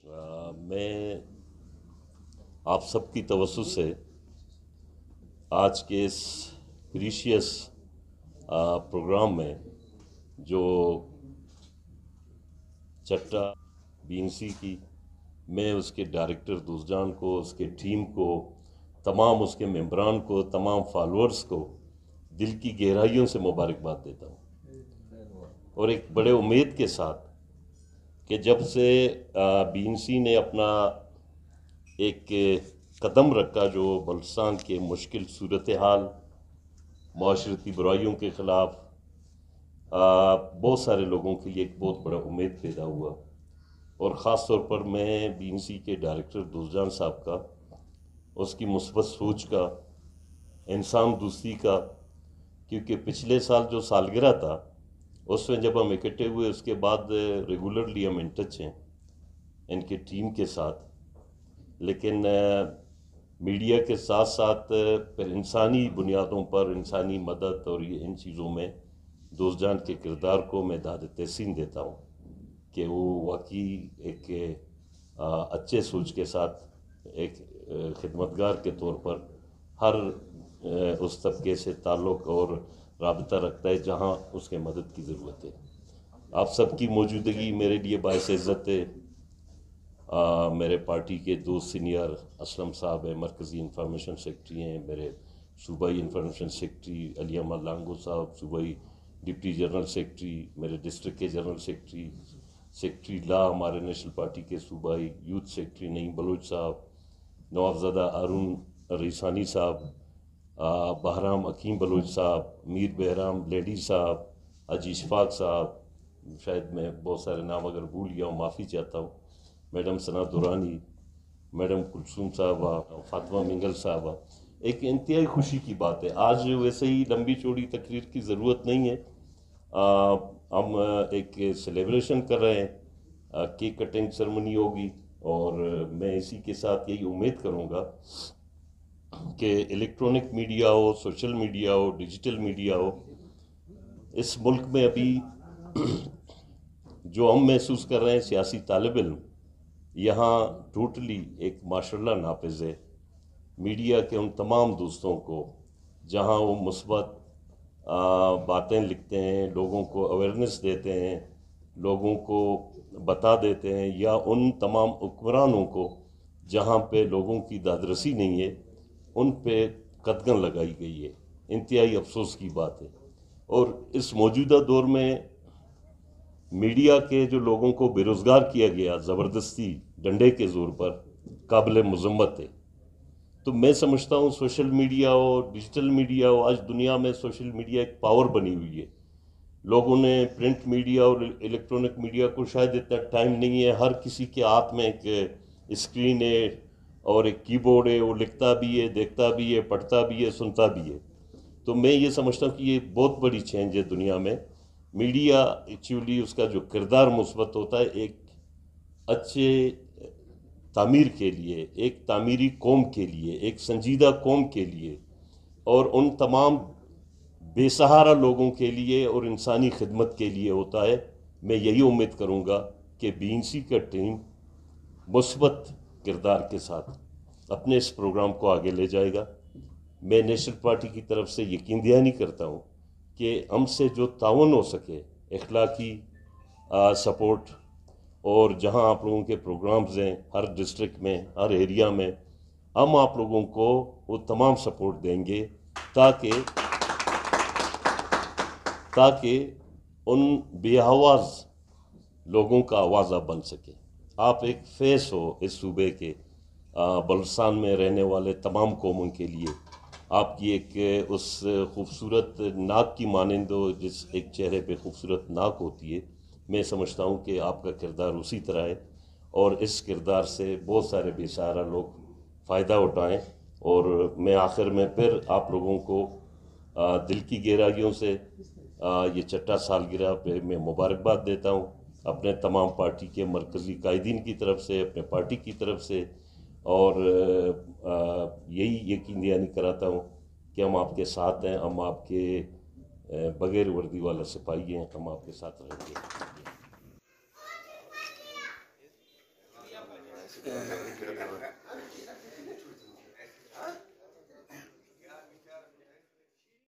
میں آپ سب کی توسط سے آج کے اس پریشیس پروگرام میں جو چٹا BNC کی میں اس کے ڈائریکٹر دوستجان کو، اس کے ٹیم کو، تمام اس کے ممبران کو، تمام فالورز کو دل کی گہرائیوں سے مبارکباد دیتا ہوں، اور ایک بڑے امید کے ساتھ کہ جب سے BNC نے اپنا ایک قدم رکھا جو بلوچستان کے مشکل صورتحال، معاشرتی برائیوں کے خلاف بہت سارے لوگوں کے لیے ایک بہت بڑا امید پیدا ہوا، اور خاص طور پر میں BNC کے ڈائریکٹر دوستجان صاحب کا، اس کی مثبت سوچ کا، انسان دوستی کا، کیونکہ پچھلے سال جو سالگرہ تھا اس میں جب ہم اکٹھے ہوئے اس کے بعد ریگولرلی ہم ان ٹچ ہیں ان کے ٹیم کے ساتھ، لیکن میڈیا کے ساتھ ساتھ پھر انسانی بنیادوں پر انسانی مدد اور ان چیزوں میں دوست جان کے کردار کو میں داد تحسین دیتا ہوں کہ وہ واقعی ایک اچھے سوچ کے ساتھ ایک خدمتگار کے طور پر ہر اس طبقے سے تعلق اور رابطہ رکھتا ہے جہاں اس کے مدد کی ضرورت ہے۔ آپ سب کی موجودگی میرے لیے باعث عزت ہے۔ میرے پارٹی کے دو سینئر اسلم صاحب ہیں، مرکزی انفارمیشن سیکرٹری ہیں، میرے صوبائی انفارمیشن سیکرٹری علی احمد لانگو صاحب، صوبائی ڈپٹی جنرل سیکرٹری، میرے ڈسٹرکٹ کے جنرل سیکرٹری لا ہمارے نیشنل پارٹی کے صوبائی یوتھ سیکرٹری نعیم بلوچ صاحب، نوافزادہ ہارون ریسانی صاحب، بہرام حکیم بلوچ صاحب، میر بہرام لیڈی صاحب، حاجی اشفاق صاحب، شاید میں بہت سارے نام اگر بھول گیا ہوں معافی چاہتا ہوں، میڈم ثنا دورانی، میڈم کلثوم صاحبہ، فاطمہ منگل صاحبہ۔ ایک انتہائی خوشی کی بات ہے، آج ویسے ہی لمبی چوڑی تقریر کی ضرورت نہیں ہے، ہم ایک سیلیبریشن کر رہے ہیں، کیک کٹنگ سرمنی ہوگی، اور میں اسی کے ساتھ یہی امید کروں گا کہ الیکٹرونک میڈیا ہو، سوشل میڈیا ہو، ڈیجیٹل میڈیا ہو، اس ملک میں ابھی جو ہم محسوس کر رہے ہیں سیاسی طالب علم یہاں ٹوٹلی ایک ماشاءاللہ ناپذ ہے۔ میڈیا کے ان تمام دوستوں کو جہاں وہ مثبت باتیں لکھتے ہیں، لوگوں کو اویئرنیس دیتے ہیں، لوگوں کو بتا دیتے ہیں، یا ان تمام حکمرانوں کو جہاں پہ لوگوں کی دادرسی نہیں ہے ان پہ قدغن لگائی گئی ہے، انتہائی افسوس کی بات ہے۔ اور اس موجودہ دور میں میڈیا کے جو لوگوں کو بے روزگار کیا گیا زبردستی ڈنڈے کے زور پر، قابل مذمت ہے۔ تو میں سمجھتا ہوں سوشل میڈیا ہو، ڈیجیٹل میڈیا ہو، آج دنیا میں سوشل میڈیا ایک پاور بنی ہوئی ہے۔ لوگوں نے پرنٹ میڈیا اور الیکٹرونک میڈیا کو شاید اتنا ٹائم نہیں ہے، ہر کسی کے ہاتھ میں ایک اسکرین ہے اور ایک کی بورڈ ہے، وہ لکھتا بھی ہے، دیکھتا بھی ہے، پڑھتا بھی ہے، سنتا بھی ہے۔ تو میں یہ سمجھتا ہوں کہ یہ بہت بڑی چینج ہے دنیا میں۔ میڈیا ایکچولی اس کا جو کردار مثبت ہوتا ہے ایک اچھے تعمیر کے لیے، ایک تعمیری قوم کے لیے، ایک سنجیدہ قوم کے لیے، اور ان تمام بے سہارا لوگوں کے لیے اور انسانی خدمت کے لیے ہوتا ہے۔ میں یہی امید کروں گا کہ BNC کا ٹیم مثبت کردار کے ساتھ اپنے اس پروگرام کو آگے لے جائے گا۔ میں نیشنل پارٹی کی طرف سے یقین دہانی کرتا ہوں کہ ہم سے جو تعاون ہو سکے، اخلاقی سپورٹ، اور جہاں آپ لوگوں کے پروگرامز ہیں ہر ڈسٹرکٹ میں، ہر ایریا میں، ہم آپ لوگوں کو وہ تمام سپورٹ دیں گے تاکہ ان بے آواز لوگوں کا آواز آپ بن سکے۔ آپ ایک فیس ہو اس صوبے کے، بلوچستان میں رہنے والے تمام قوموں کے لیے آپ کی ایک اس خوبصورت ناک کی مانند ہو، جس ایک چہرے پہ خوبصورت ناک ہوتی ہے۔ میں سمجھتا ہوں کہ آپ کا کردار اسی طرح ہے، اور اس کردار سے بہت سارے بے سہارا لوگ فائدہ اٹھائیں۔ اور میں آخر میں پھر آپ لوگوں کو دل کی گہرائیوں سے یہ چھٹا سالگرہ پہ میں مبارکباد دیتا ہوں، اپنے تمام پارٹی کے مرکزی قائدین کی طرف سے، اپنے پارٹی کی طرف سے، اور یہی یقین دہانی کراتا ہوں کہ ہم آپ کے ساتھ ہیں، ہم آپ کے بغیر وردی والا سپاہی ہیں، ہم آپ کے ساتھ رہیں گے۔ Grazie.